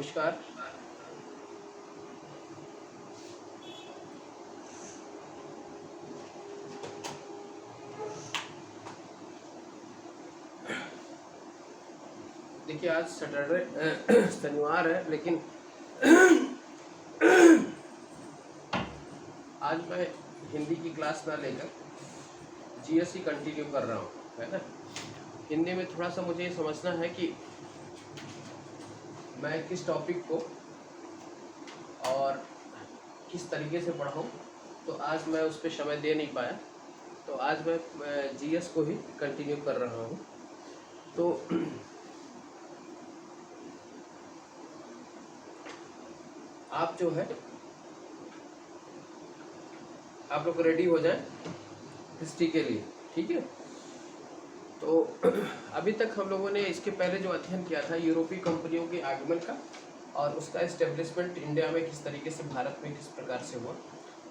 नमस्कार। देखिए आज सैटरडे शनिवार है, लेकिन आज मैं हिंदी की क्लास ना लेकर जीएस ही कंटिन्यू कर रहा हूँ, है ना। हिंदी में थोड़ा सा मुझे ये समझना है कि मैं किस टॉपिक को और किस तरीके से पढ़ाऊँ, तो आज मैं उस पर समय दे नहीं पाया, तो आज मैं जीएस को ही कंटिन्यू कर रहा हूँ। तो आप जो है आप लोग रेडी हो जाएं हिस्ट्री के लिए, ठीक है। तो अभी तक हम लोगों ने इसके पहले जो अध्ययन किया था यूरोपीय कंपनियों के आगमन का और उसका एस्टेब्लिशमेंट इंडिया में किस तरीके से, भारत में किस प्रकार से हुआ,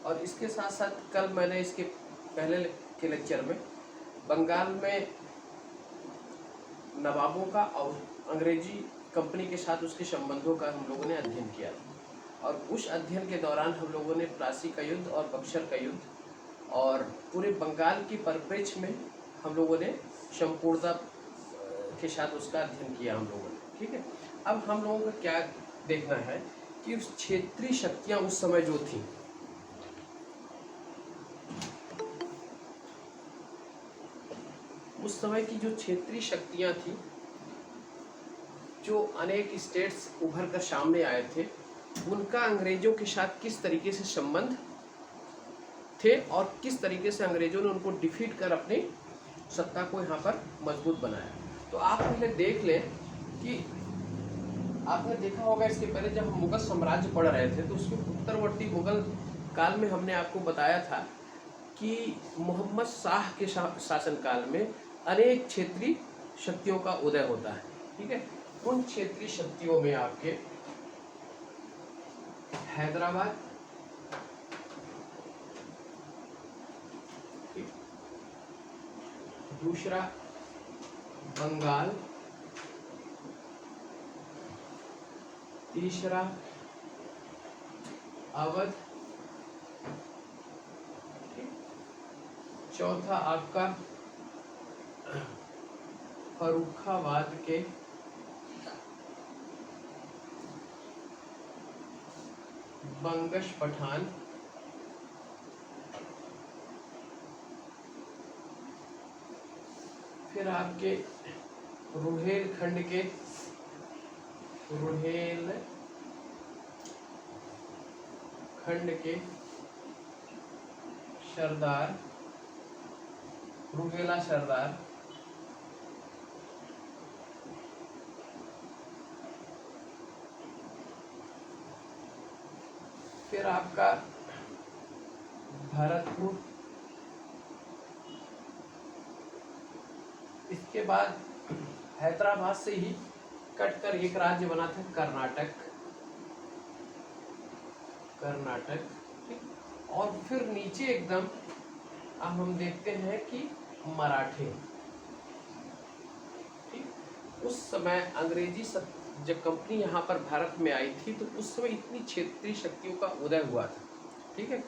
और इसके साथ साथ कल मैंने इसके पहले के लेक्चर में बंगाल में नवाबों का और अंग्रेजी कंपनी के साथ उसके संबंधों का हम लोगों ने अध्ययन किया, और उस अध्ययन के दौरान हम लोगों ने प्लासी का युद्ध और बक्सर का युद्ध और पूरे बंगाल की परिप्रेक्ष्य में हम लोगों ने संपूर्णता के साथ उसका अध्ययन किया हम लोगों ने, ठीक है। अब हम लोगों को क्या देखना है कि उस क्षेत्रीय शक्तियां उस समय जो थी, उस समय की जो क्षेत्रीय शक्तियां थी, जो अनेक स्टेट्स उभर कर सामने आए थे, उनका अंग्रेजों के साथ किस तरीके से संबंध थे और किस तरीके से अंग्रेजों ने उनको डिफीट कर अपनी सत्ता को यहाँ पर मजबूत बनाया। तो आप पहले देख लें कि आपने देखा होगा इसके पहले जब हम मुगल साम्राज्य पढ़ रहे थे तो उसके उत्तरवर्ती मुगल काल में हमने आपको बताया था कि मोहम्मद शाह के शासनकाल में अनेक क्षेत्रीय शक्तियों का उदय होता है, ठीक है। उन क्षेत्रीय शक्तियों में आपके हैदराबाद, दूसरा बंगाल, तीसरा अवध, चौथा आपका फर्रुखाबाद के बंगश पठान, फिर आपके रुहेलखंड के सरदार, रुहेला सरदार, फिर आपका भरतपुर, इसके बाद हैदराबाद से ही कटकर एक राज्य बना था कर्नाटक, और फिर नीचे एकदम अब हम देखते हैं कि मराठे, ठीक। उस समय अंग्रेजी जब कंपनी यहाँ पर भारत में आई थी तो उस समय इतनी क्षेत्रीय शक्तियों का उदय हुआ था, ठीक है।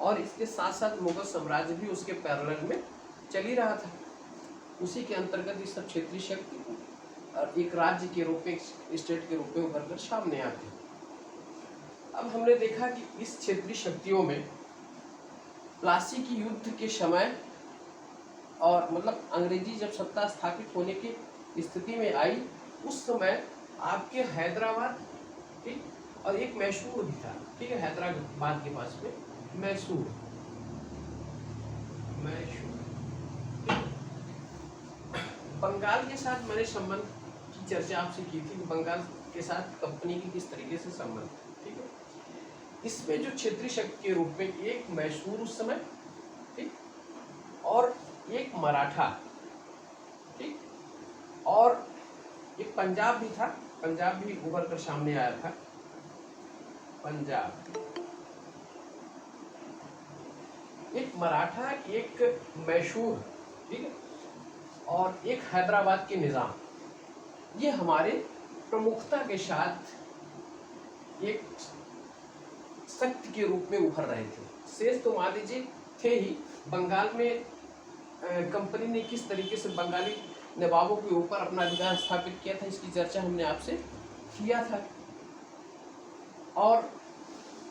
और इसके साथ साथ मुगल साम्राज्य भी उसके पैरेलल में चल ही रहा था, उसी के अंतर्गत ये सब क्षेत्रीय शक्ति और एक राज्य के रूप में, स्टेट के रूप में उभर कर सामने आती। अब हमने देखा कि इस क्षेत्रीय शक्तियों में प्लासी की युद्ध के समय और मतलब अंग्रेजी जब सत्ता स्थापित होने की स्थिति में आई, उस समय आपके हैदराबाद, ठीक, और एक मैसूर भी था, ठीक है। हैदराबाद के पास में मैसूर, बंगाल के साथ मैंने संबंध की चर्चा आपसे की थी, बंगाल के साथ कंपनी की किस तरीके से संबंध, ठीक है। इसमें जो क्षेत्रीय शक्ति के रूप में एक मैसूर उस समय, ठीक, और एक मराठा, ठीक, और एक पंजाब भी था, पंजाब भी उभर कर सामने आया था, पंजाब, एक मराठा, एक मैसूर, ठीक है, और एक हैदराबाद के निज़ाम, ये हमारे प्रमुखता के साथ एक शक्ति के रूप में उभर रहे थे। शेष तो मान लीजिए थे ही। बंगाल में कंपनी ने किस तरीके से बंगाली नवाबों के ऊपर अपना अधिकार स्थापित किया था, इसकी चर्चा हमने आपसे किया था। और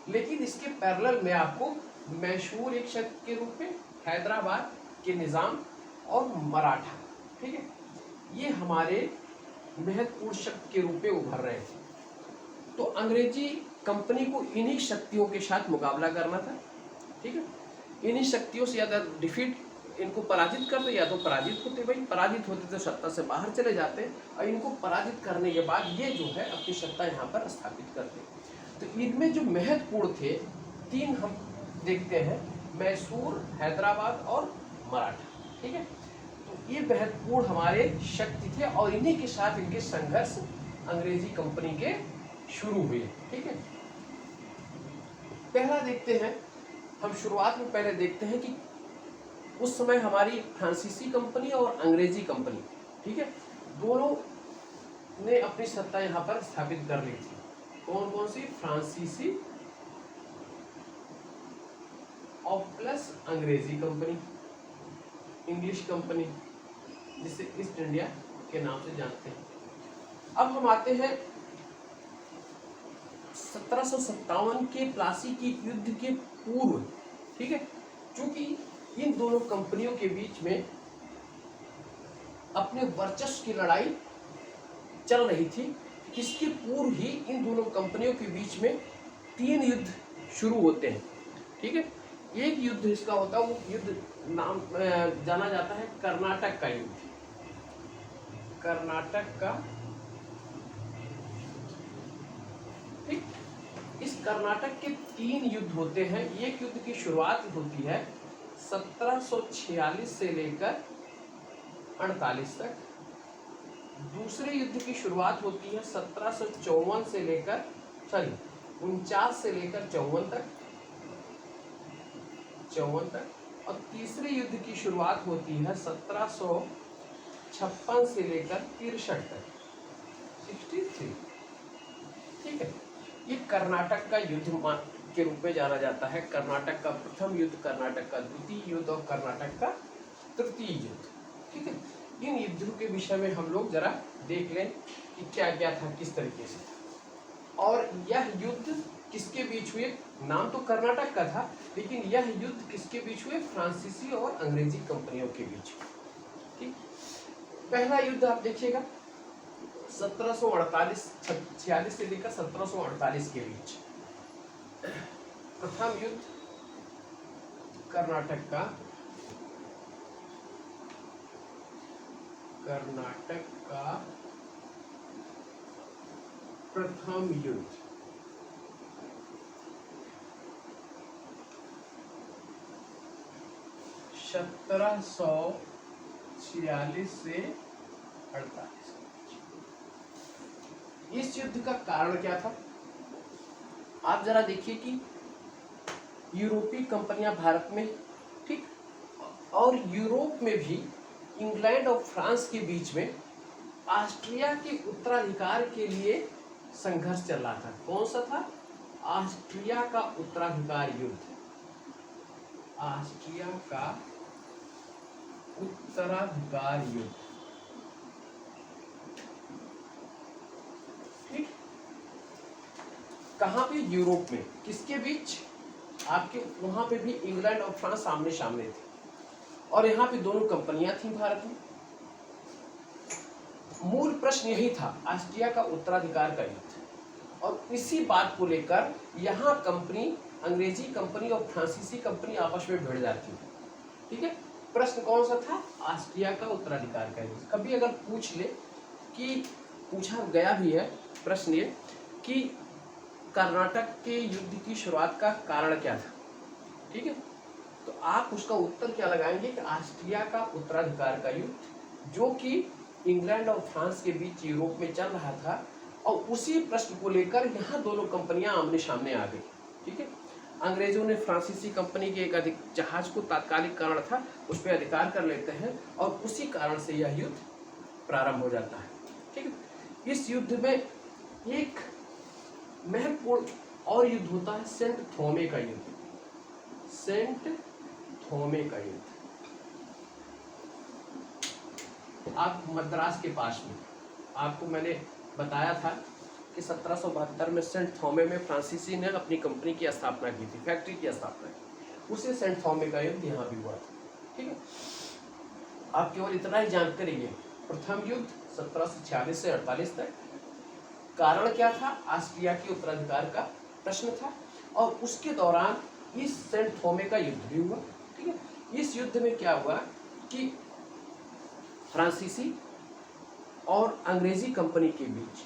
लेकिन इसके पैरेलल में आपको मैसूर एक शक्ति के रूप में, हैदराबाद के निज़ाम और मराठा, ठीक है, ये हमारे महत्वपूर्ण शक्ति के रूप में उभर रहे थे। तो अंग्रेजी कंपनी को इन्हीं शक्तियों के साथ मुकाबला करना था, ठीक है। इन्हीं शक्तियों से या तो डिफीट, इनको पराजित करते या तो पराजित होते। भाई पराजित होते तो सत्ता से बाहर चले जाते, और इनको पराजित करने के बाद ये जो है अपनी सत्ता यहाँ पर स्थापित करते। तो इनमें जो महत्वपूर्ण थे 3 हम देखते हैं, मैसूर, हैदराबाद और मराठा, ठीक है। तो ये महत्वपूर्ण हमारे शक्ति थे और इन्हीं के साथ इनके संघर्ष अंग्रेजी कंपनी के शुरू हुए, ठीक है। पहला देखते हैं हम, शुरुआत में पहले देखते हैं कि उस समय हमारी फ्रांसीसी कंपनी और अंग्रेजी कंपनी, ठीक है, दोनों ने अपनी सत्ता यहाँ पर स्थापित कर ली थी। कौन कौन सी? फ्रांसीसी और प्लस अंग्रेजी कंपनी, इंग्लिश कंपनी, जिसे ईस्ट इंडिया के नाम से जानते हैं। अब हम आते हैं 1757 के प्लासी की युद्ध के पूर्व, ठीक है, चूंकि इन दोनों कंपनियों के बीच में अपने वर्चस्व की लड़ाई चल रही थी। इसके पूर्व ही इन दोनों कंपनियों के बीच में 3 युद्ध शुरू होते हैं, ठीक है। एक युद्ध इसका होता है, वो युद्ध नाम जाना जाता है कर्नाटक का युद्ध। कर्नाटक का, ठीक, इस कर्नाटक के 3 युद्ध होते हैं। एक युद्ध की शुरुआत होती है 1746 से लेकर 48 तक। दूसरे युद्ध की शुरुआत होती है 1754 से लेकर 49 से लेकर 54 तक। और तीसरे युद्ध की शुरुआत होती है 1756 से लेकर 63 तक, 63, ठीक है। ये कर्नाटक का युद्ध के रूप में जाना जाता है। कर्नाटक का प्रथम युद्ध, कर्नाटक का द्वितीय युद्ध और कर्नाटक का तृतीय युद्ध, ठीक है। इन युद्धों के विषय में हम लोग जरा देख लें कि क्या क्या था, किस तरीके से था। और यह युद्ध किसके बीच हुए? नाम तो कर्नाटक का था, लेकिन यह युद्ध किसके बीच हुए? फ्रांसीसी और अंग्रेजी कंपनियों के बीच, ठीक। पहला युद्ध आप देखिएगा 1746 से लेकर 1748 के बीच। प्रथम युद्ध कर्नाटक का प्रथम युद्ध, सत्रह 1746 से 48। इस युद्ध का कारण क्या था? आप जरा देखिए कि यूरोपीय कंपनियां भारत में, ठीक, और यूरोप में भी इंग्लैंड और फ्रांस के बीच में ऑस्ट्रिया के उत्तराधिकार के लिए संघर्ष चल रहा था। कौन सा था? ऑस्ट्रिया का उत्तराधिकार युद्ध। ऑस्ट्रिया का उत्तराधिकार युद्ध, ठीक। कहाँ पे? यूरोप में। किसके बीच? आपके वहां पे भी इंग्लैंड और फ्रांस आमने सामने थे, और यहाँ पे दोनों कंपनियां थी भारत में। मूल प्रश्न यही था, ऑस्ट्रिया का उत्तराधिकार का युद्ध, और इसी बात को लेकर यहाँ कंपनी, अंग्रेजी कंपनी और फ्रांसीसी कंपनी आपस में भिड़ जाती है, ठीक है। प्रश्न कौन सा था? ऑस्ट्रिया का उत्तराधिकार का युद्ध। कभी अगर पूछ ले कि, पूछा गया भी है प्रश्न ये कि कर्नाटक के युद्ध की शुरुआत का कारण क्या था, ठीक है, तो आप उसका उत्तर क्या लगाएंगे कि ऑस्ट्रिया का उत्तराधिकार का युद्ध, जो कि इंग्लैंड और फ्रांस के बीच यूरोप में चल रहा था, और उसी प्रश्न को लेकर यहाँ दोनों कंपनियां आमने सामने आ गई, ठीक है। अंग्रेजों ने फ्रांसीसी कंपनी के एक जहाज को तात्कालिक कारण था उस पर अधिकार कर लेते हैं, और उसी कारण से यह युद्ध प्रारंभ हो जाता है, ठीक है। इस युद्ध में एक महत्वपूर्ण महत्वपूर्ण और युद्ध होता है सेंट थोमे का युद्ध। सेंट थोमे का युद्ध आप मद्रास के पास में, आपको मैंने बताया था कि 1772 में सेंट थोमे में फ्रांसीसी ने अपनी कंपनी की स्थापना की थी, फैक्ट्री की स्थापना की। उसे सेंट थोमे का युद्ध यहाँ भी हुआ था। ठीक है, आप केवल इतना ही जानते रहिए। प्रथम युद्ध 1746 से 48 तक। कारण क्या था? ऑस्ट्रिया के उत्तराधिकार का प्रश्न था और उसके दौरान इस सेंट थोमे का युद्ध भी हुआ। ठीक है, इस युद्ध में क्या हुआ कि फ्रांसीसी और अंग्रेजी कंपनी के बीच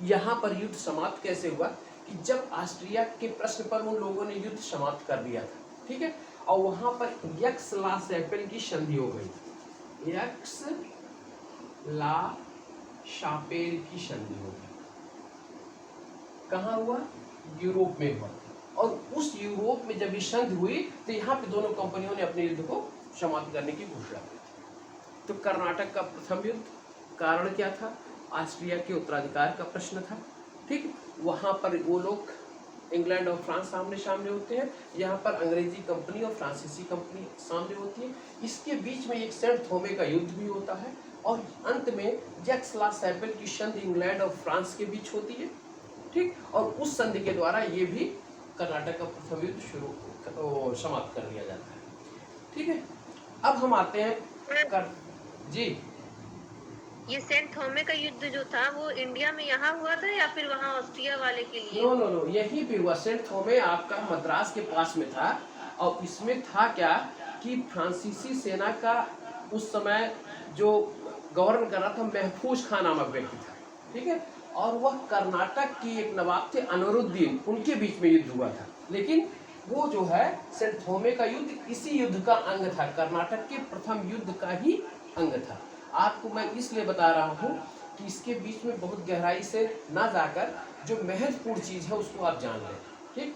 यहाँ पर युद्ध समाप्त कैसे हुआ कि जब ऑस्ट्रिया के प्रश्न पर उन लोगों ने युद्ध समाप्त कर दिया था। ठीक है, और वहां पर यक्स ला शैपेल की संधि हो गई। यक्स ला शापेल की संधि हो गई। कहाँ हुआ? यूरोप में हुआ। और उस यूरोप में जब ये संधि हुई तो यहाँ पे दोनों कंपनियों ने अपने युद्ध को समाप्त करने की घोषणा की। तो कर्नाटक का प्रथम युद्ध कारण क्या था? ऑस्ट्रिया के उत्तराधिकार का प्रश्न था। ठीक, वहाँ पर वो लोग इंग्लैंड और फ्रांस आमने सामने होते हैं, यहाँ पर अंग्रेजी कंपनी और फ्रांसीसी कंपनी सामने होती है। इसके बीच में एक सेंट थोमे का युद्ध भी होता है और अंत में जैक्स ला शैपेल की संधि इंग्लैंड और फ्रांस के बीच होती है। ठीक, और उस संधि के द्वारा ये भी कर्नाटक का प्रथम युद्ध शुरू समाप्त कर दिया जाता है। ठीक है, अब हम आते हैं जी। ये सेंट थोमे का युद्ध जो था वो इंडिया में यहाँ हुआ था या फिर वहाँ ऑस्ट्रिया वाले के लिए? नो, यही भी हुआ। सेंट थोमे आपका मद्रास के पास में था और इसमें था क्या कि फ्रांसीसी सेना का उस समय जो गवर्नर कर रहा था महफूज खान नामक व्यक्ति था। ठीक है, और वह कर्नाटक की एक नवाब थे अनवरुद्दीन, उनके बीच में युद्ध हुआ था। लेकिन वो जो है सेंट थोमे का युद्ध इसी युद्ध का अंग था, कर्नाटक के प्रथम युद्ध का ही अंग था। आपको मैं इसलिए बता रहा हूँ कि इसके बीच में बहुत गहराई से ना जाकर जो महत्वपूर्ण चीज है उसको आप जान लें। ठीक,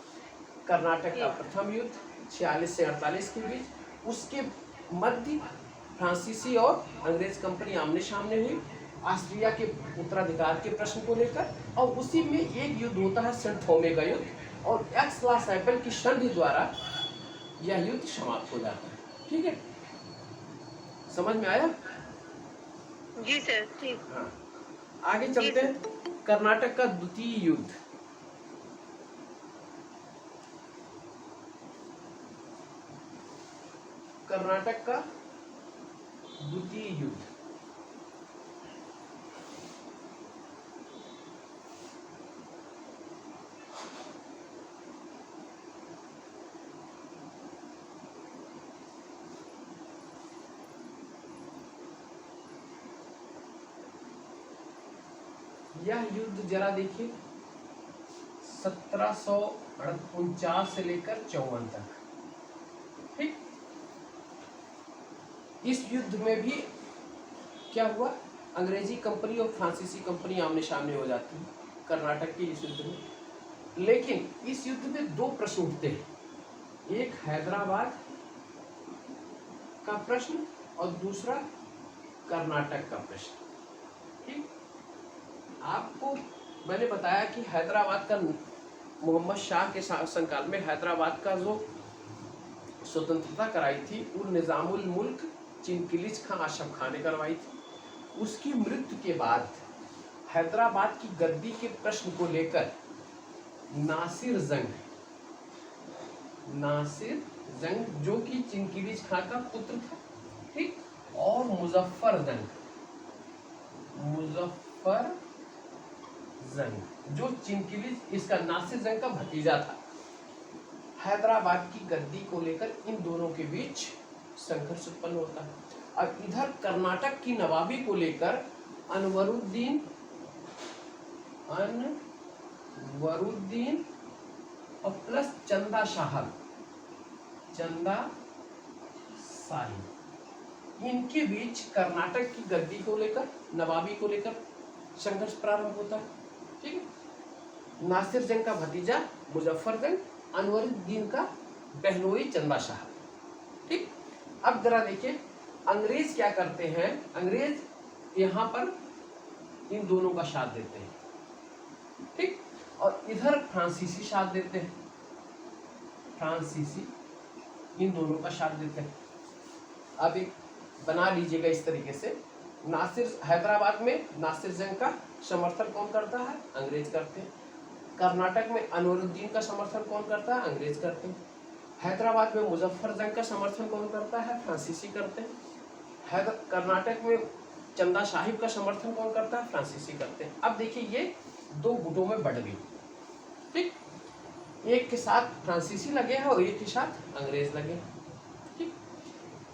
कर्नाटक का प्रथम युद्ध 46 से 48 के बीच, उसके मध्य फ्रांसीसी और अंग्रेज कंपनी आमने सामने हुई ऑस्ट्रिया के उत्तराधिकार के प्रश्न को लेकर, और उसी में एक युद्ध होता है सेंट थोमे का युद्ध, और एक्स ला शैपेल की संधि द्वारा यह युद्ध समाप्त हो जाता है। ठीक है, समझ में आया? जी सर, ठीक। हाँ, आगे चलते हैं। कर्नाटक का द्वितीय युद्ध। कर्नाटक का द्वितीय युद्ध यह युद्ध जरा देखिए 1749 से लेकर 54 तक। ठीक, इस युद्ध में भी क्या हुआ? अंग्रेजी कंपनी और फ्रांसीसी कंपनी आमने सामने हो जाती है कर्नाटक के इस युद्ध में। लेकिन इस युद्ध में दो प्रश्न उठते हैं, एक हैदराबाद का प्रश्न और दूसरा कर्नाटक का प्रश्न। ठीक, आपको मैंने बताया कि हैदराबाद का मोहम्मद शाह के शासनकाल में हैदराबाद का जो स्वतंत्रता कराई थी वो निजामुल मुल्क चिनकिलिज खां आशफ खां ने करवाई थी। उसकी मृत्यु के बाद हैदराबाद की गद्दी के प्रश्न को लेकर नासिर जंग जो कि चिनकिलिज खां का पुत्र था, ठीक, और मुजफ्फर जंग जो चिनकिलिज, इसका नासिर जंग का भतीजा था, हैदराबाद की गद्दी को लेकर इन दोनों के बीच संघर्ष उत्पन्न होता है। और इधर कर्नाटक की नवाबी को लेकर अनवरुद्दीन और प्लस चंदा शाही, इनके बीच कर्नाटक की गद्दी को लेकर, नवाबी को लेकर संघर्ष प्रारंभ होता है। ठीक है, नासिर जंग का भतीजा मुजफ्फर जंग, अनवरुद्दीन का बहनोई चंदा शाह। ठीक, अब जरा देखिए अंग्रेज क्या करते हैं। अंग्रेज यहाँ पर इन दोनों का साथ देते हैं। ठीक, और इधर फ्रांसीसी साथ देते हैं, फ्रांसीसी इन दोनों का साथ देते हैं। अब एक बना लीजिएगा इस तरीके से, नासिर हैदराबाद में नासिर जंग का समर्थन कौन करता है? अंग्रेज करते हैं। कर्नाटक में अनवरुद्दीन का समर्थन कौन करता है? अंग्रेज करते हैं। हैदराबाद में मुजफ्फर जंग का समर्थन कौन करता है? फ्रांसीसी करते हैं। कर्नाटक में चंदा साहिब का समर्थन कौन करता है? फ्रांसीसी करते हैं। अब देखिए ये दो गुटों में बढ़ गई, ठीक, एक के साथ फ्रांसीसी लगे हैं और एक के साथ अंग्रेज लगे हैं, ठीक।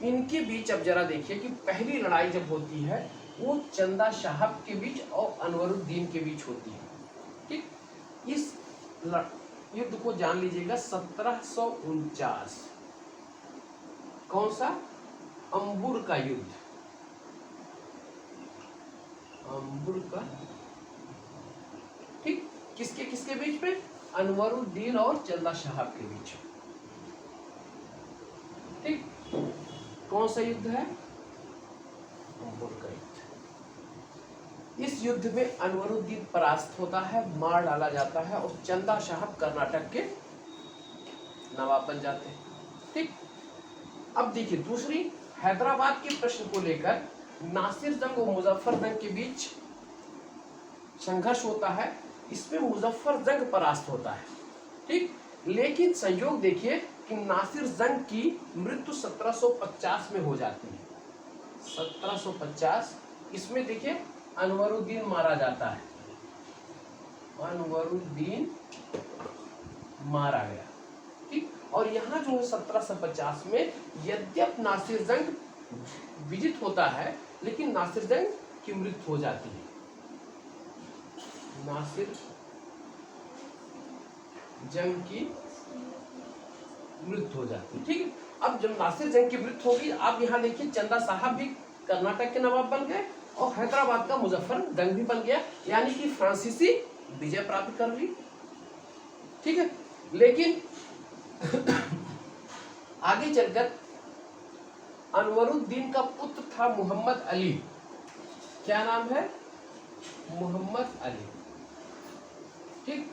इनके बीच अब जरा देखिए कि पहली लड़ाई जब होती है वो चंदा साहब के बीच और अनवरुद्दीन के बीच होती है, ठीक। इस युद्ध को जान लीजिएगा 1749, कौन सा? अंबुर का युद्ध, अंबुर का, ठीक। किसके किसके बीच में? अनवरुद्दीन और चंदा साहब के बीच, ठीक। कौन सा युद्ध है? अंबुर का युद्ध। इस युद्ध में अनवरुद्दीन परास्त होता है, मार डाला जाता है और चंदा साहब कर्नाटक के नवाब बन जाते हैं, ठीक। अब देखिए दूसरी हैदराबाद के प्रश्न को लेकर नासिर जंग और मुजफ्फर जंग के बीच संघर्ष होता है। इसमें मुजफ्फर जंग परास्त होता है, ठीक। लेकिन संयोग देखिए कि नासिर जंग की मृत्यु 1750 में हो जाती है, 1750। इसमें देखिए अनवरुद्दीन मारा जाता है, अनवरुद्दीन मारा गया, ठीक। और यहाँ जो है 1750 में यद्यप नासिर जंग विजित होता है लेकिन नासिर जंग की मृत्यु हो जाती है, नासिर जंग की मृत्यु हो जाती है, ठीक है। अब जब नासिर जंग की मृत्यु होगी, आप यहाँ देखिए चंदा साहब भी कर्नाटक के नवाब बन गए और हैदराबाद का मुजफ्फर जंग भी बन गया, यानी कि फ्रांसीसी विजय प्राप्त कर ली, ठीक है। लेकिन आगे चलकर अनवरुद्दीन का पुत्र था मोहम्मद अली, क्या नाम है? मोहम्मद अली, ठीक।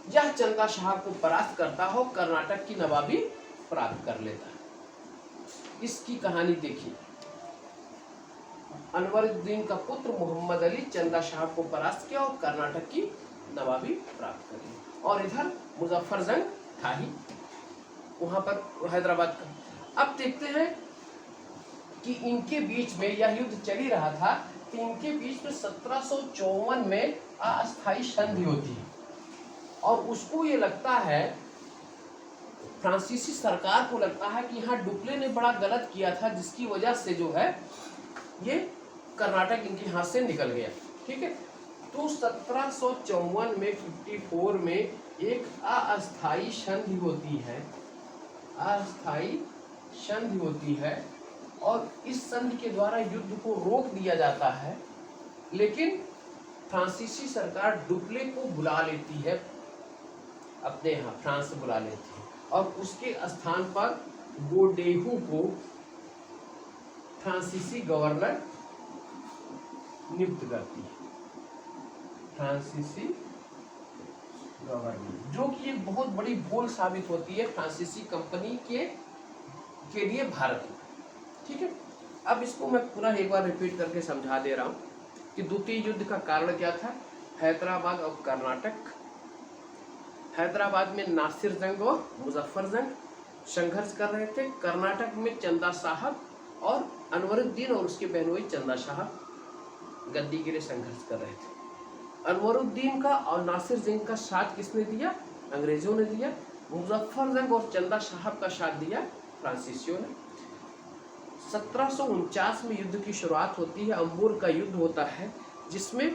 यह चंदा साहब को परास्त करता हो, कर्नाटक की नवाबी प्राप्त कर लेता है। इसकी कहानी देखिए, अनवरुद्दीन का पुत्र मोहम्मद अली चंदा साहब को परास्त किया और कर्नाटक की नवाबी प्राप्त कर ली। और इधर मुजफ्फर जंग था ही वहां पर हैदराबाद का। अब देखते हैं कि इनके बीच में यह युद्ध चल ही रहा था कि इनके बीच में 1754 में अस्थायी संधि होती है और उसको ये लगता है, फ्रांसीसी सरकार को लगता है कि यहाँ डुप्ले ने बड़ा गलत किया था, जिसकी वजह से जो है ये कर्नाटक इनके हाथ से निकल गया, ठीक है। तो 1754 में 54 में एक अस्थायी संधि होती है, अस्थायी संधि होती है और इस संधि के द्वारा युद्ध को रोक दिया जाता है। लेकिन फ्रांसीसी सरकार डुप्ले को बुला लेती है, अपने यहाँ फ्रांस से बुला लेती है और उसके स्थान पर गोडेहू को फ्रांसीसी गवर्नर नियुक्त करती है, फ्रांसीसी गवर्नर, जो कि एक बहुत बड़ी भूल साबित होती है फ्रांसीसी कंपनी के लिए भारत में, ठीक है। अब इसको मैं पूरा एक बार रिपीट करके समझा दे रहा हूँ कि द्वितीय युद्ध का कारण क्या था। हैदराबाद और कर्नाटक, हैदराबाद में नासिर जंग और मुजफ्फर जंग संघर्ष कर रहे थे, कर्नाटक में चंदा साहब और अनवरुद्दीन और उसके बहनोई चंदा साहब गद्दी के लिए संघर्ष कर रहे थे। अनवरुद्दीन का और नासिर जंग का साथ किसने दिया? अंग्रेजों ने दिया। मुजफ्फर जंग और चंदा साहब का साथ दिया फ्रांसीसियों ने। 1749 में युद्ध की शुरुआत होती है, अंबुर का युद्ध होता है जिसमें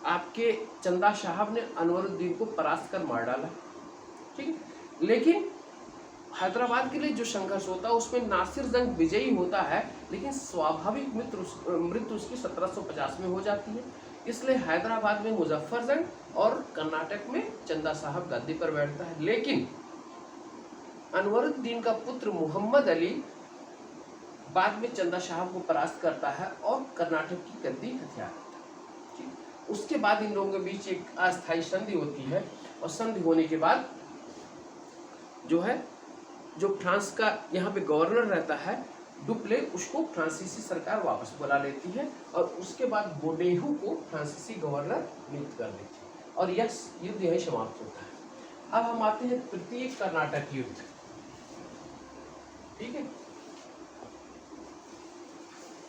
आपके चंदा साहब ने अनवरुद्दीन को परास्त कर मार डाला, ठीक है। लेकिन हैदराबाद के लिए जो संघर्ष होता है उसमें नासिर जंग विजयी होता है, लेकिन स्वाभाविक मृत्यु उसकी 1750 में हो जाती है। इसलिए हैदराबाद में मुजफ्फर जंग और कर्नाटक में चंदा साहब गद्दी पर बैठता है। लेकिन अनवरुद्दीन का पुत्र मोहम्मद अली बाद में चंदा साहब को परास्त करता है और कर्नाटक की गद्दी हथियार लेता है। उसके बाद इन लोगों के बीच एक अस्थायी संधि होती है और संधि होने के बाद जो है, जो फ्रांस का यहाँ पे गवर्नर रहता है डुप्ले, उसको फ्रांसीसी सरकार वापस बुला लेती है और उसके बाद बोडेहू को फ्रांसीसी गवर्नर नियुक्त कर देती है और यह युद्ध यही समाप्त होता है। अब हम आते हैं तृतीय कर्नाटक युद्ध। ठीक है,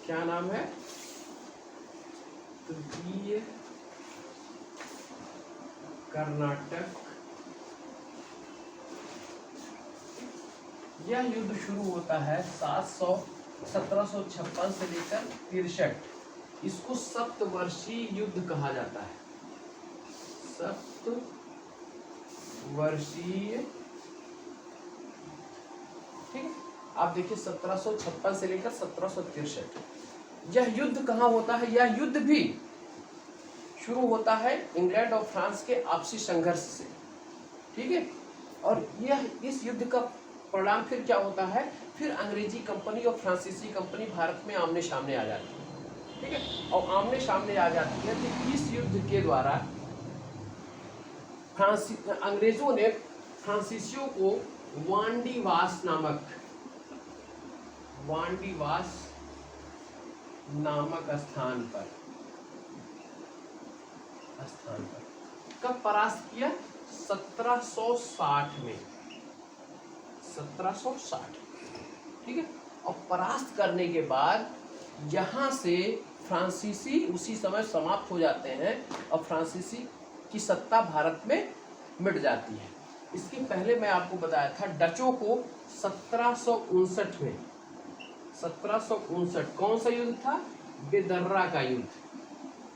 क्या नाम है? तृतीय कर्नाटक। यह युद्ध शुरू होता है 1756 से लेकर 63। इसको सप्तवर्षीय युद्ध कहा जाता है। सप्तवर्षीय, ठीक है। आप देखिए 1756 से लेकर 1763। यह युद्ध कहाँ होता है? यह युद्ध भी शुरू होता है इंग्लैंड और फ्रांस के आपसी संघर्ष से। ठीक है, और यह इस युद्ध का परिणाम फिर क्या होता है? फिर अंग्रेजी कंपनी और फ्रांसीसी कंपनी भारत में आमने सामने आ जाती है। ठीक है, और आमने सामने आ जाती है तो इस युद्ध के द्वारा अंग्रेजों ने फ्रांसीसियों को वांडीवास नामक स्थान पर कब परास्त किया? 1760 में। 1760, ठीक है। और परास्त करने के बाद यहाँ से फ्रांसीसी उसी समय समाप्त हो जाते हैं और फ्रांसीसी की सत्ता भारत में मिट जाती है। इसके पहले मैं आपको बताया था डचों को 1759 में, 1759 कौन सा युद्ध था? बेदर्रा का युद्ध।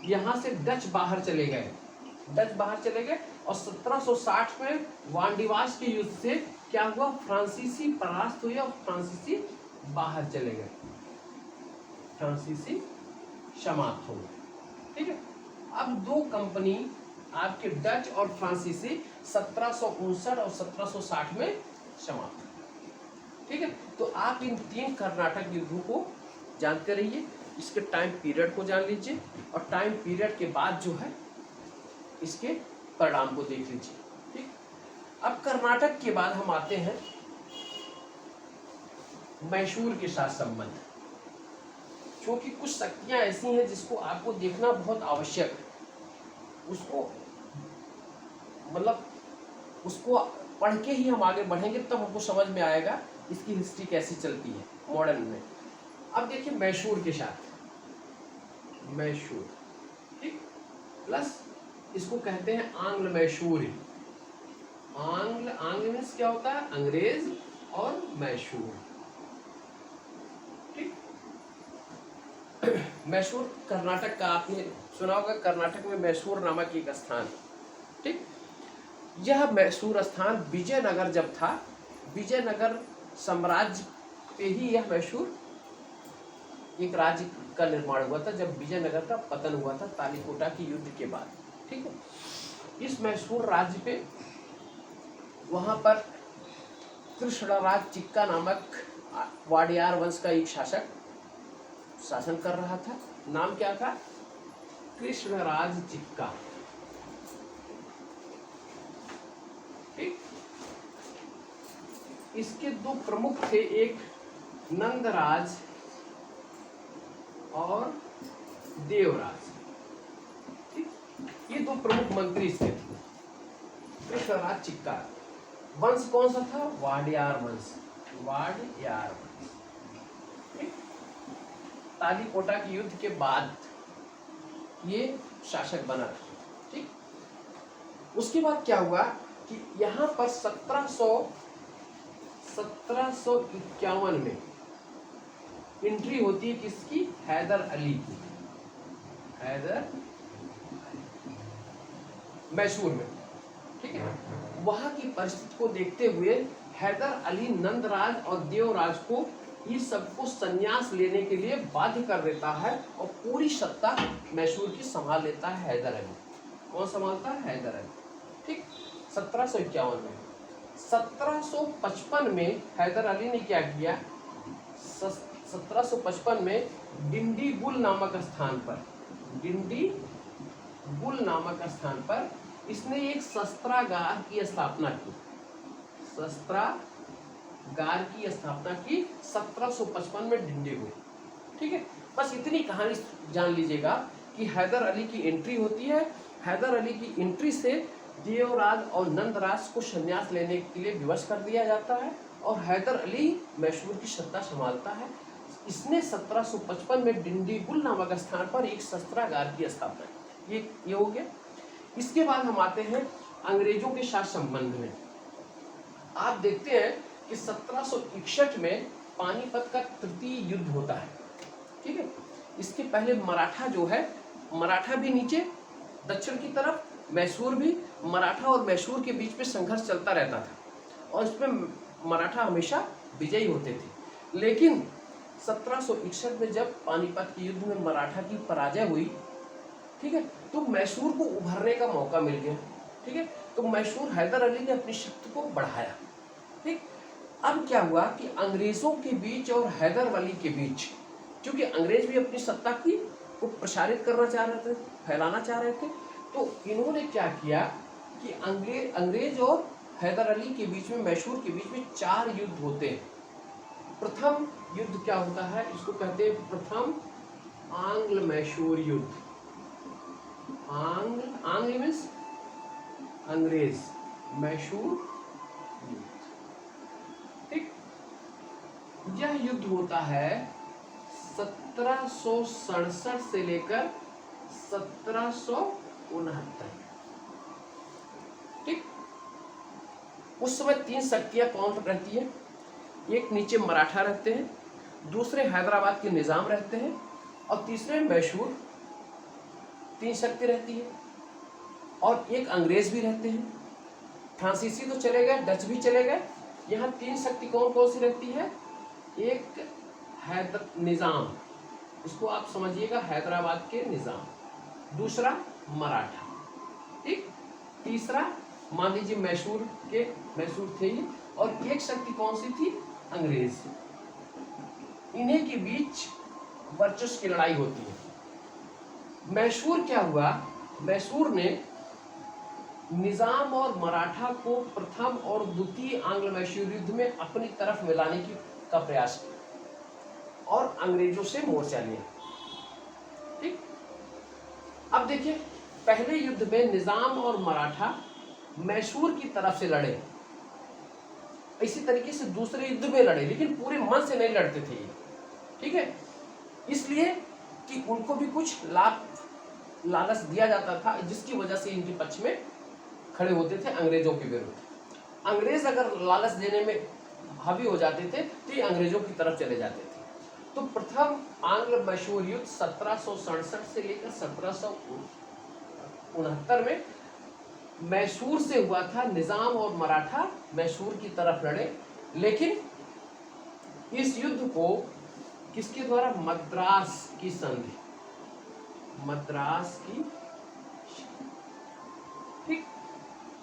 यहाँ से डच बाहर चले गए और 1760 में वांडीवास के युद्ध से क्या हुआ? फ्रांसीसी परास्त हुए और फ्रांसीसी बाहर चले गए, फ्रांसीसी समाप्त हो गए। ठीक है, अब दो कंपनी आपके डच और फ्रांसीसी 1759 और 1760 में समाप्त। ठीक है, तो आप इन तीन कर्नाटक युद्धों को जानते रहिए, इसके टाइम पीरियड को जान लीजिए और टाइम पीरियड के बाद जो है इसके परिणाम को देख लीजिए। ठीक, अब कर्नाटक के बाद हम आते हैं मैसूर के साथ संबंध, क्योंकि कुछ शक्तियां ऐसी हैं जिसको आपको देखना बहुत आवश्यक है। उसको मतलब उसको पढ़ के ही हम आगे बढ़ेंगे तब हमको समझ में आएगा इसकी हिस्ट्री कैसी चलती है मॉडर्न में। अब देखिए मैसूर के साथ, मैसूर, ठीक, प्लस इसको कहते हैं आंग्ल मैसूर। आंग्ल मीन्स क्या होता है? अंग्रेज, और मैसूर, ठीक। मैसूर कर्नाटक का आपने सुना होगा, कर्नाटक में मैसूर नामक एक स्थान, ठीक। यह मैसूर स्थान विजयनगर जब था, विजयनगर साम्राज्य पे ही यह मैसूर एक राज्य का निर्माण हुआ था जब विजयनगर का पतन हुआ था तालीकोटा की युद्ध के बाद। ठीक है, इस मैसूर राज्य पे वहां पर कृष्णराज चिक्का नामक वाडियार वंश का एक शासक शासन कर रहा था। नाम क्या था? कृष्णराज चिक्का। ठीक, इसके दो प्रमुख थे, एक नंदराज और देवराज। ठीक, ये दो प्रमुख मंत्री थे। कृष्णराज चिक्का वंश कौन सा था? वाडियार वंश, वाडियार वंश। ठीक, तालीकोटा की युद्ध के बाद ये शासक बना। ठीक, उसके बाद क्या हुआ कि यहाँ पर 1751 में एंट्री होती है किसकी? हैदर अली की, हैदर मैसूर में। ठीक है, वहां की परिस्थिति को देखते हुए हैदर अली नंदराज और देवराज को ये सबको संन्यास लेने के लिए बाध्य कर देता है और पूरी सत्ता मैसूर की संभाल लेता है हैदर अली। कौन संभालता है? हैदर अली। ठीक, 1751 में। 1755 में हैदर अली ने क्या किया? 1755 में डिंडीगुल नामक स्थान पर इसने एक शस्त्रागार की स्थापना की, शस्त्रागार की स्थापना की 1755 में डिंडी हुई। ठीक है, बस इतनी कहानी जान लीजिएगा कि हैदर अली की एंट्री होती है। हैदर अली की एंट्री से देवराज और नंदराज को संन्यास लेने के लिए विवश कर दिया जाता है और हैदर अली मैसूर की सत्ता संभालता है। इसने 1755 में डिंडीगुल नामक स्थान पर एक शस्त्रागार की स्थापना की। ये हो गया। इसके बाद हम आते हैं अंग्रेजों के साथ संबंध में। आप देखते हैं कि 1761 में पानीपत का तृतीय युद्ध होता है। ठीक है, इसके पहले मराठा जो है, मराठा भी नीचे दक्षिण की तरफ, मैसूर भी, मराठा और मैसूर के बीच में संघर्ष चलता रहता था और इसमें मराठा हमेशा विजयी होते थे। लेकिन 1761 में जब पानीपत के युद्ध में मराठा की पराजय हुई, ठीक है, तो मैसूर को उभरने का मौका मिल गया। ठीक है, तो मैसूर हैदर अली ने अपनी शक्ति को बढ़ाया। ठीक, अब क्या हुआ कि अंग्रेजों के बीच और हैदर अली के बीच, क्योंकि अंग्रेज भी अपनी सत्ता की को प्रसारित करना चाह रहे थे, फैलाना चाह रहे थे, तो इन्होंने क्या किया कि अंग्रेज और हैदर अली के बीच में, मैसूर के बीच में 4 युद्ध होते हैं। प्रथम युद्ध क्या होता है, इसको कहते हैं प्रथम आंग्ल मैसूर युद्ध। आंग्ल मीन्स अंग्रेज, मैसूर युद्ध। ठीक, यह युद्ध होता है 1767 से लेकर 1769। ठीक, उस समय 3 शक्तियां कौन रहती है? एक नीचे मराठा रहते हैं, दूसरे हैदराबाद के निजाम रहते हैं और तीसरे मैसूर। 3 शक्ति रहती है और एक अंग्रेज भी रहते हैं। फ्रांसीसी तो चले गए, डच भी चले गए। यहाँ 3 शक्ति कौन कौन सी रहती है? एक निजाम, इसको आप समझिएगा हैदराबाद के निजाम, दूसरा मराठा, ठीक, तीसरा मान लीजिए मैसूर थे ये, और एक शक्ति कौन सी थी? अंग्रेज। इन्हीं के बीच वर्चस्व की लड़ाई होती है। मैसूर क्या हुआ, मैसूर ने निजाम और मराठा को प्रथम और द्वितीय आंग्ल मैसूर युद्ध में अपनी तरफ मिलाने का प्रयास किया और अंग्रेजों से मोर्चा लिया। ठीक, अब देखिए, पहले युद्ध में निजाम और मराठा मैसूर की तरफ से लड़े, इसी तरीके से दूसरे युद्ध में लड़े, लेकिन पूरे मन से नहीं लड़ते थे ये। ठीक है, इसलिए कि उनको भी कुछ लालच दिया जाता था, जिसकी वजह से इनके पक्ष में खड़े होते थे अंग्रेजों के विरुद्ध। अंग्रेज अगर लालच देने में हावी हो जाते थे तो ये अंग्रेजों की तरफ चले जाते थे। तो प्रथम आंग्ल मैसूर युद्ध 1767 से लेकर 1769 में मैसूर से हुआ था। निजाम और मराठा मैसूर की तरफ लड़े, लेकिन इस युद्ध को किसके द्वारा? मद्रास की संधि, मद्रास की ठीक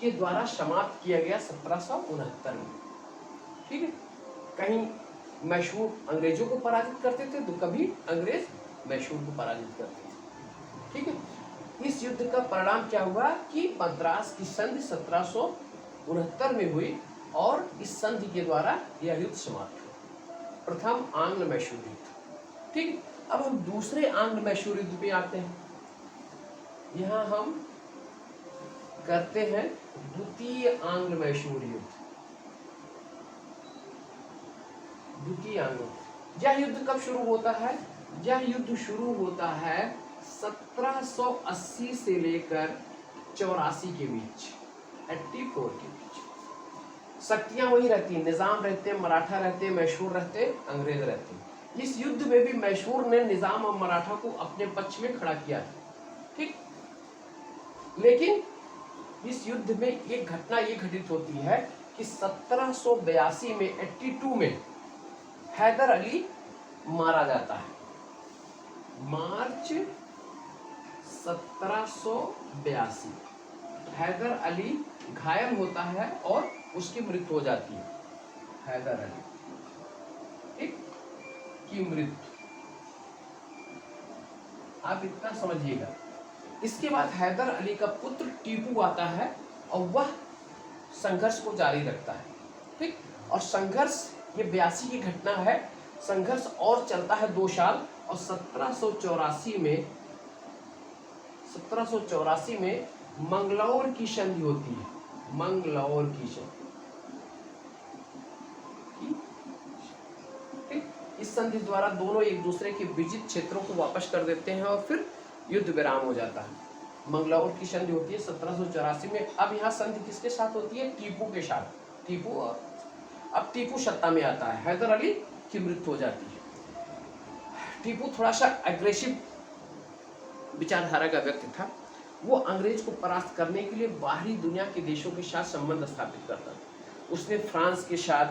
के द्वारा समाप्त किया गया 1769 में। ठीक है, कहीं मैसूर अंग्रेजों को पराजित करते थे तो कभी अंग्रेज मैसूर को पराजित करते थे। ठीक है, इस युद्ध का परिणाम क्या हुआ कि मद्रास की संधि 1769 में हुई और इस संधि के द्वारा यह युद्ध समाप्त हुआ, प्रथम आंग्ल मैसूर युद्ध। ठीक, अब हम दूसरे आंग्ल मैसूर युद्ध पे आते हैं। यहाँ हम करते हैं द्वितीय आंग्ल मैसूर युद्ध। द्वितीय आंग्ल, यह युद्ध कब शुरू होता है? यह युद्ध शुरू होता है 1780 से लेकर 84 के बीच, 84 के बीच। शक्तियां वही रहती हैं, निजाम रहते हैं, मराठा रहते हैं, मैसूर रहते हैं, अंग्रेज रहते हैं। इस युद्ध में भी मैसूर ने निजाम और मराठा को अपने पक्ष में खड़ा किया है। ठीक, लेकिन इस युद्ध में एक घटना ये घटित होती है कि 1782 में 82 में हैदर अली मारा जाता है। मार्च 1782 हैदर अली घायल होता है और उसकी मृत्यु हो जाती है। हैदर अली ठीक की मृत्यु, आप इतना समझिएगा इसके बाद हैदर अली का पुत्र टीपू आता है और वह संघर्ष को जारी रखता है। ठीक, और संघर्ष ये 82 की घटना है। संघर्ष और चलता है 2 साल और 1784 में मंगलौर की संधि होती है। मंगलौर की संधि, ठीक, इस संधि द्वारा दोनों एक दूसरे के विजित क्षेत्रों को वापस कर देते हैं और फिर युद्ध विराम हो जाता है। मंगलौर की संधि होती है 1784 में। अब यहाँ संधि किसके साथ होती है? टीपू के साथ। टीपू, और अब टीपू सत्ता में आता है, हैदर अली की मृत्यु हो जाती है। टीपू थोड़ा सा एग्रेसिव विचारधारा का व्यक्ति था। वो अंग्रेज को परास्त करने के लिए बाहरी दुनिया के देशों के साथ संबंध स्थापित करता था। उसने फ्रांस के साथ,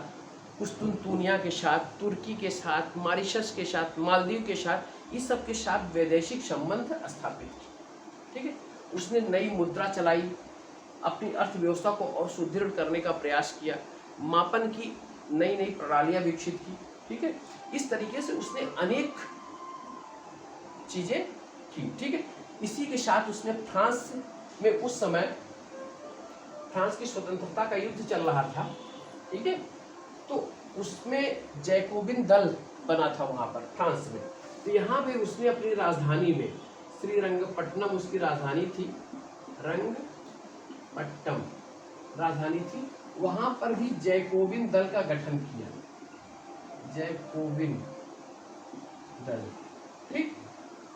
कुस्तुनतुनिया के साथ, तुर्की के साथ, मॉरिशस के साथ, मालदीव के साथ, इस सब के साथ वैदेशिक संबंध स्थापित किए। ठीक है, उसने नई मुद्रा चलाई, अपनी अर्थव्यवस्था को और सुदृढ़ करने का प्रयास किया, मापन की नई नई प्रणालियां विकसित की। ठीक है, इस तरीके से उसने अनेक चीजें की। ठीक है, इसी के साथ उसने फ्रांस में, उस समय फ्रांस की स्वतंत्रता का युद्ध चल रहा था। ठीक है, तो उसमें जैकोबिन दल बना था वहां पर फ्रांस में। तो यहाँ पे उसने अपनी राजधानी में, श्रीरंगपट्टनम उसकी राजधानी थी, रंगपट्टम राजधानी थी, वहां पर भी जैकोबिन दल का गठन किया। जैकोबिन दल, ठीक,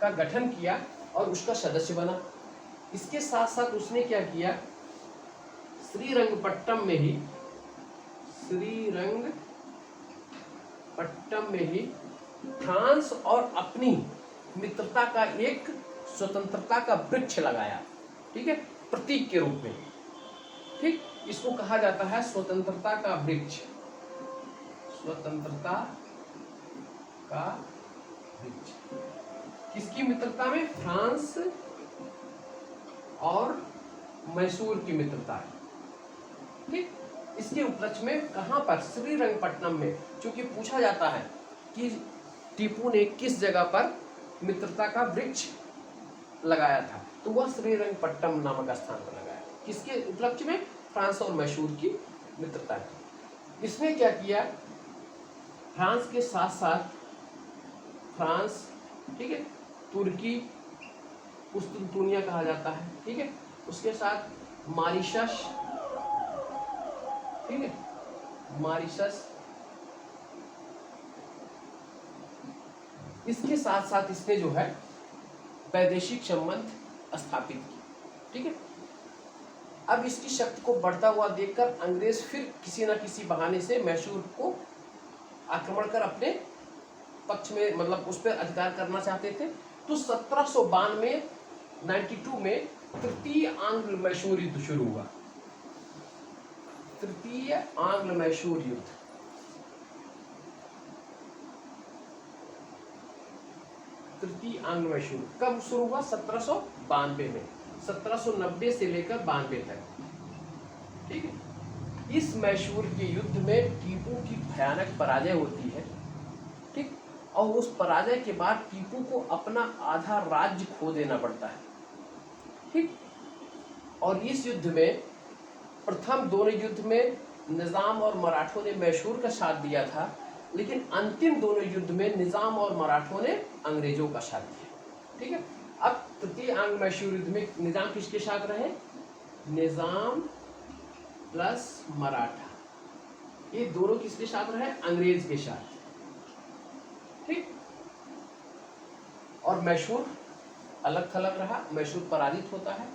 का गठन किया और उसका सदस्य बना। इसके साथ साथ उसने क्या किया, श्रीरंगपट्टम में ही फ्रांस और अपनी मित्रता का एक स्वतंत्रता का वृक्ष लगाया। ठीक है, प्रतीक के रूप में। ठीक, इसको कहा जाता है स्वतंत्रता का वृक्ष। स्वतंत्रता का वृक्ष किसकी मित्रता में? फ्रांस और मैसूर की मित्रता है। ठीक, इसके उपलक्ष्य में कहां पर? श्रीरंगपट्टनम में। क्योंकि पूछा जाता है कि टीपू ने किस जगह पर मित्रता का वृक्ष लगाया था, तो वह श्रीरंगपट्टनम नामक स्थान पर लगाया। किसके उपलक्ष्य में? फ्रांस और मैसूर की मित्रता की। इसने क्या किया, फ्रांस के साथ साथ फ्रांस, ठीक है, तुर्की, कुस्तुनतुनिया कहा जाता है, ठीक है, उसके साथ मॉरिशस, ठीक है, मॉरिशस, इसके साथ साथ इसने जो है वैदेशिक संबंध स्थापित किए। ठीक है, अब इसकी शक्ति को बढ़ता हुआ देखकर अंग्रेज फिर किसी न किसी बहाने से मैसूर को आक्रमण कर अपने पक्ष में, मतलब उस पर अधिकार करना चाहते थे। तो 1792 में तृतीय आंग्ल मैसूर युद्ध शुरू हुआ। तृतीय आंग्ल मैसूर युद्ध, तृतीय आंग्ल मैसूर कब शुरू हुआ? 1792 में, 1790 से लेकर 92 तक। ठीक है, इस मैसूर के युद्ध में टीपू की भयानक पराजय होती है। ठीक, और उस पराजय के बाद टीपू को अपना आधा राज्य खो देना पड़ता है। ठीक, और इस युद्ध में, प्रथम दोनों युद्ध में निजाम और मराठों ने मैसूर का साथ दिया था, लेकिन अंतिम दोनों युद्ध में निजाम और मराठों ने अंग्रेजों का साथ दिया। ठीक है, अब तृतीय आंग्ल मैसूर युद्ध में निजाम किसके साथ रहे? निजाम प्लस मराठा, ये दोनों किसके साथ रहे? अंग्रेज के साथ। ठीक, और मैसूर अलग थलग रहा, मैसूर पराजित होता है।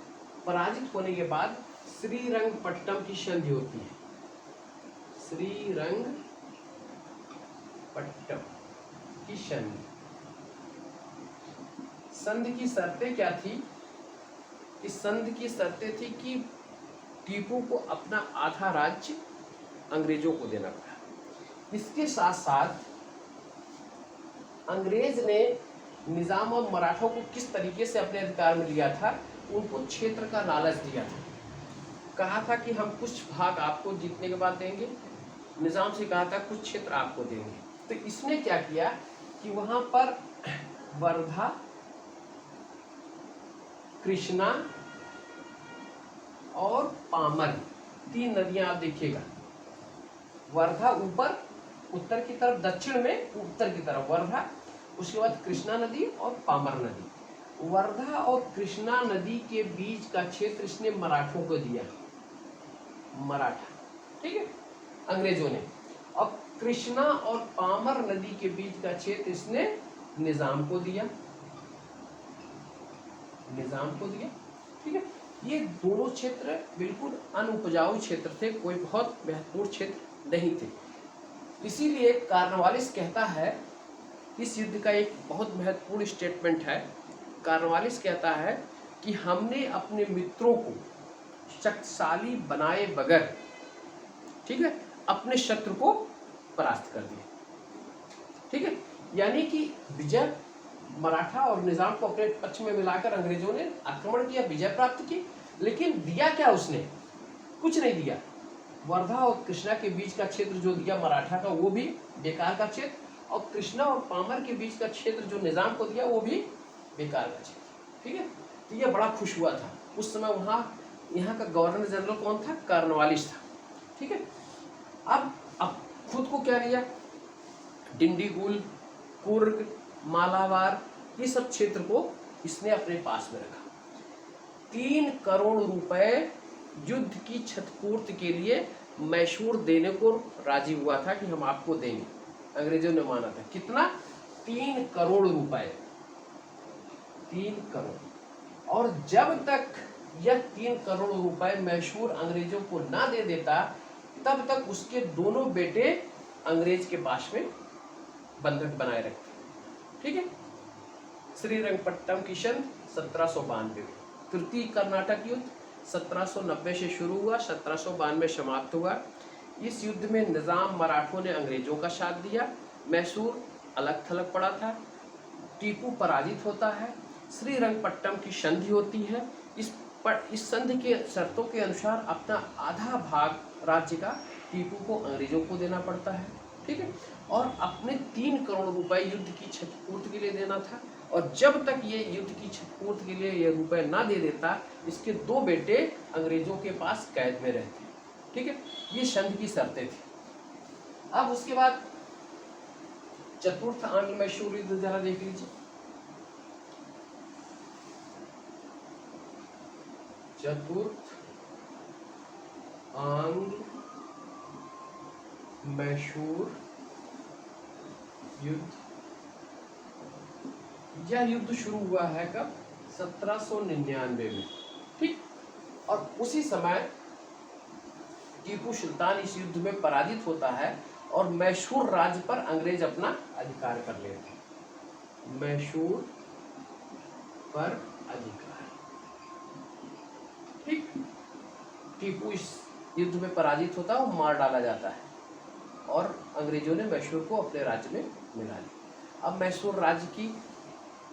पराजित होने के बाद श्रीरंगपट्टनम की संधि होती है। श्रीरंगपट्टनम की संधि, संधि की शर्तें क्या थी? इस संधि की शर्तें थी कि टीपू को अपना आधा राज्य अंग्रेजों को देना पड़ा। इसके साथ साथ अंग्रेज ने निजाम और मराठों को किस तरीके से अपने अधिकार में लिया था, उनको क्षेत्र का लालच दिया था। कहा था कि हम कुछ भाग आपको जीतने के बाद देंगे, निजाम से कहा था कुछ क्षेत्र आपको देंगे। तो इसने क्या किया कि वहां पर वर्धा, कृष्णा और पामर, 3 नदियां आप देखिएगा। वर्धा ऊपर उत्तर की तरफ, दक्षिण में उत्तर की तरफ वर्धा, उसके बाद कृष्णा नदी और पामर नदी। वर्धा और कृष्णा नदी के बीच का क्षेत्र इसने मराठों को दिया, मराठा, ठीक है, अंग्रेजों ने। अब कृष्णा और पामर नदी के बीच का क्षेत्र इसने निजाम को दिया, निजाम को दिया, ठीक है। ये दोनों क्षेत्र बिल्कुल अनुपजाऊ क्षेत्र थे, कोई बहुत महत्वपूर्ण क्षेत्र नहीं थे। इसीलिए कार्नवालिस कहता है, इस युद्ध का एक बहुत महत्वपूर्ण स्टेटमेंट है। कार्नवालिस कहता है कि हमने अपने मित्रों को शक्तिशाली बनाए बगैर, ठीक है, अपने शत्रु को परास्त कर दिया, ठीक है। यानी कि विजय, मराठा और निजाम को अपने पक्ष में मिलाकर अंग्रेजों ने आक्रमण किया, विजय प्राप्त की, लेकिन दिया क्या उसने? कुछ नहीं दिया। वर्धा और कृष्णा के बीच का क्षेत्र जो दिया मराठा का, वो भी बेकार का क्षेत्र, और कृष्णा और पामर के बीच का क्षेत्र जो निजाम को दिया, वो भी बेकार का क्षेत्र, ठीक है। तो ये बड़ा खुश हुआ था उस समय। वहाँ यहाँ का गवर्नर जनरल कौन था? कार्नवालिस था, ठीक है। अब खुद को क्या लिया? डिंडीगुल, कुर्ग, मालाबार, ये सब क्षेत्र को इसने अपने पास में रखा। 3 करोड़ रुपए युद्ध की क्षतिपूर्ति के लिए मैसूर देने को राजी हुआ था कि हम आपको देंगे। अंग्रेजों ने माना था। कितना? 3 करोड़ रुपए, 3 करोड़। और जब तक यह 3 करोड़ रुपए मैसूर अंग्रेजों को ना दे देता, तब तक उसके दोनों बेटे अंग्रेज के पास में बंधक बनाए रखते, ठीक है। श्रीरंगपट्टम की संधि 1792 में, तृतीय कर्नाटक युद्ध 1790 से शुरू हुआ, 1792 समाप्त हुआ। इस युद्ध में निजाम मराठों ने अंग्रेजों का साथ दिया, मैसूर अलग थलग पड़ा था, टीपू पराजित होता है, श्रीरंगपट्टम की संधि होती है। इस संधि के शर्तों के अनुसार अपना आधा भाग राज्य का टीपू को अंग्रेजों को देना पड़ता है, ठीक है। और अपने 3 करोड़ रुपए युद्ध की क्षतिपूर्ति के लिए देना था। और जब तक ये युद्ध की क्षतिपूर्ति के लिए ये रुपए ना दे देता, इसके 2 बेटे अंग्रेजों के पास कैद में रहते, ठीक है। ये संधि की शर्तें थी। अब उसके बाद चतुर्थ आंग्ल मैसूर युद्ध जरा देख लीजिए। चतुर्थ आंग्ल मैसूर युद्ध, यह युद्ध शुरू हुआ है कब? 1799 में, ठीक। और उसी समय टीपू सुल्तान इस युद्ध में पराजित होता है और मैसूर राज्य पर अंग्रेज अपना अधिकार कर लेते हैं। मैसूर पर अधिकार, ठीक। टीपू इस युद्ध में पराजित होता है और मार डाला जाता है और अंग्रेजों ने मैसूर को अपने राज्य में मिला लिया। अब मैसूर राज्य की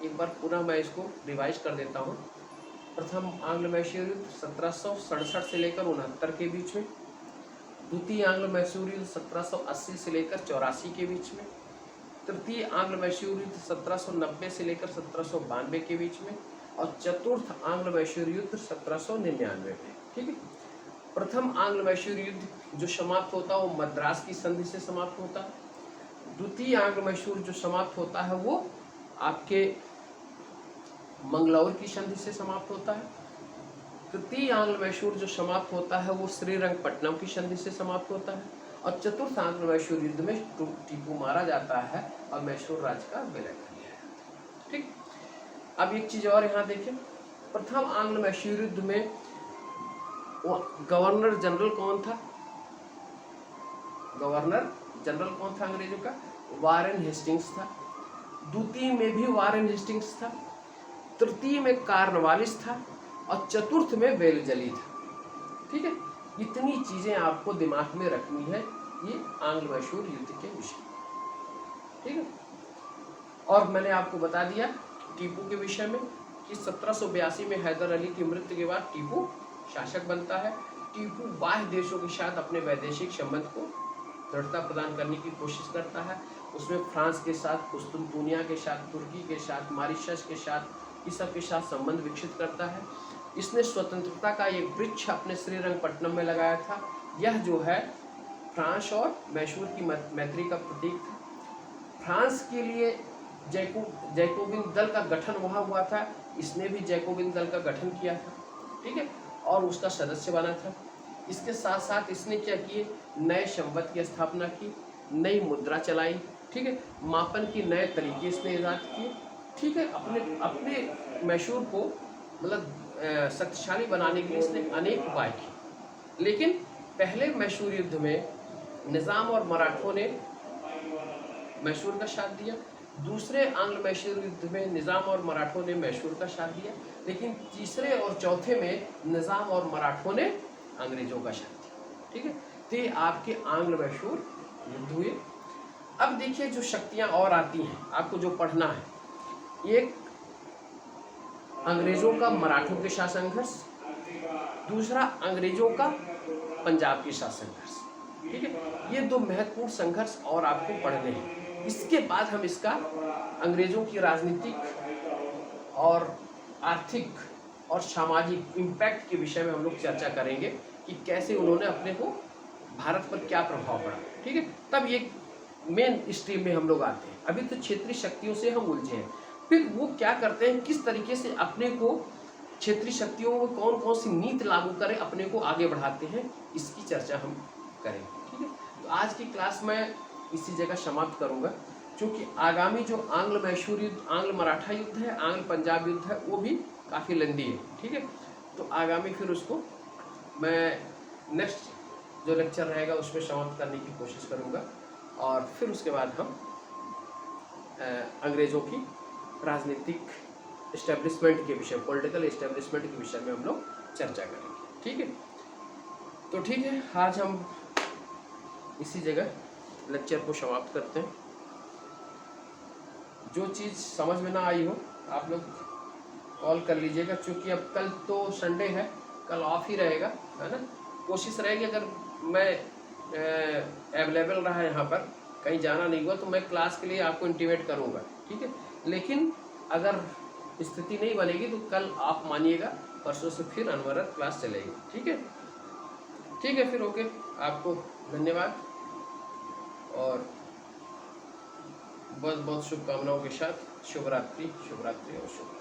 एक बार पुनः मैं इसको रिवाइज कर देता हूँ। प्रथम आंग्ल मैसूर युद्ध 1767 से लेकर 69 के बीच में, द्वितीय आंग्ल मैसूर युद्ध 1780 से लेकर 84 के बीच में, तृतीय आंग्ल मैसूर युद्ध 1790 से लेकर 1792 के बीच में, और चतुर्थ आंग्ल मैसूर युद्ध 1799 में, ठीक है। प्रथम आंग्ल मैसूर युद्ध जो समाप्त होता है वो मद्रास की संधि से समाप्त होता है। द्वितीय आंग्ल मैसूर जो समाप्त होता है वो आपके मंगलौर की संधि से समाप्त होता है। तृतीय आंग्ल मैसूर जो समाप्त होता है वो श्रीरंगपट्टनम की संधि से समाप्त होता है। और चतुर्थ आंग्ल मैसूर युद्ध में टीपू मारा जाता है और मैसूर राज्य का विलय कर लिया जाता है, ठीक। अब एक चीज और यहाँ देखें, प्रथम आंग्ल मैसूर युद्ध में गवर्नर जनरल कौन था? गवर्नर जनरल कौन था अंग्रेजों का? वारेन हेस्टिंग्स था। द्वितीय में भी वारेन हेस्टिंग्स था, तृतीय में कार्नवालिस था और चतुर्थ में वेलजली था, ठीक है। इतनी चीजें आपको दिमाग में रखनी है ये आंग्ल मैसूर युद्ध के विषय, ठीक है। और मैंने आपको बता दिया टीपू के विषय में कि 1782 में हैदर अली की मृत्यु के बाद टीपू शासक बनता है। टीपू बाह्य देशों के साथ अपने वैदेशिक संबंध को दृढ़ता प्रदान करने की कोशिश करता है। उसमें फ्रांस के साथ, कुस्तुनतुनिया के साथ, तुर्की के साथ, मॉरिशस के साथ इस सब के साथ संबंध विकसित करता है। इसने स्वतंत्रता का एक वृक्ष अपने श्रीरंगपट्टनम में लगाया था। यह जो है फ्रांस और मैसूर की मैत्री का प्रतीक था। फ्रांस के लिए जैकोबिन दल का गठन वहाँ हुआ था। इसने भी जैकोबिन दल का गठन किया था, ठीक है, और उसका सदस्य बना था। इसके साथ साथ इसने क्या किए, नए संवत की स्थापना की, नई मुद्रा चलाई, ठीक है, मापन की नए तरीके इसने ईजाद किए, ठीक है। अपने मैसूर को मतलब शक्तिशाली बनाने के लिए इसने अनेक उपाय किए। लेकिन पहले मैसूर युद्ध में निज़ाम और मराठों ने मैसूर का साथ दिया। दूसरे आंग्ल मैसूर युद्ध में निज़ाम और मराठों ने मैसूर का साथ दिया। लेकिन तीसरे और चौथे में निज़ाम और मराठों ने अंग्रेजों का साथ दिया, ठीक है। तो ये आपके आंग्ल मैसूर युद्ध हुए। अब देखिए जो शक्तियां और आती हैं, आपको जो पढ़ना है, एक अंग्रेजों का मराठों के साथ संघर्ष, दूसरा अंग्रेजों का पंजाब के साथ संघर्ष, ठीक है। ये दो महत्वपूर्ण संघर्ष और आपको पढ़ने हैं। इसके बाद हम इसका अंग्रेजों की राजनीतिक और आर्थिक और सामाजिक इम्पैक्ट के विषय में हम लोग चर्चा करेंगे कि कैसे उन्होंने अपने को भारत पर क्या प्रभाव पड़ा, ठीक है। तब ये मेन स्ट्रीम में हम लोग आते हैं। अभी तो क्षेत्रीय शक्तियों से हम उलझे हैं। फिर वो क्या करते हैं, किस तरीके से अपने को क्षेत्रीय शक्तियों में कौन कौन सी नीति लागू करें, अपने को आगे बढ़ाते हैं, इसकी चर्चा हम करेंगे, ठीक है। तो आज की क्लास मैं इसी जगह समाप्त करूंगा, क्योंकि आगामी जो आंग्ल मैसूर युद्ध, आंग्ल मराठा युद्ध है, आंग्ल पंजाब युद्ध है, वो भी काफ़ी लंबी है, ठीक है। तो आगामी फिर उसको मैं नेक्स्ट जो लेक्चर रहेगा उसमें समाप्त करने की कोशिश करूँगा, और फिर उसके बाद हम अंग्रेज़ों की राजनीतिक इस्टेब्लिशमेंट के विषय, पॉलिटिकल इस्टेब्लिशमेंट के विषय में हम लोग चर्चा करेंगे, ठीक है। तो ठीक है, आज हम इसी जगह लेक्चर को समाप्त करते हैं। जो चीज़ समझ में ना आई हो आप लोग कॉल कर लीजिएगा, क्योंकि अब कल तो संडे है, कल ऑफ ही रहेगा, है ना। कोशिश रहेगी अगर मैं अवेलेबल रहा यहाँ पर, कहीं जाना नहीं हुआ, तो मैं क्लास के लिए आपको इंटीमेट करूँगा, ठीक है। लेकिन अगर स्थिति नहीं बनेगी तो कल आप मानिएगा, परसों से फिर अनवरत क्लास चलेगी, ठीक है। ठीक है, फिर ओके, आपको धन्यवाद और बहुत बहुत शुभकामनाओं के साथ शुभ रात्रि और शुभ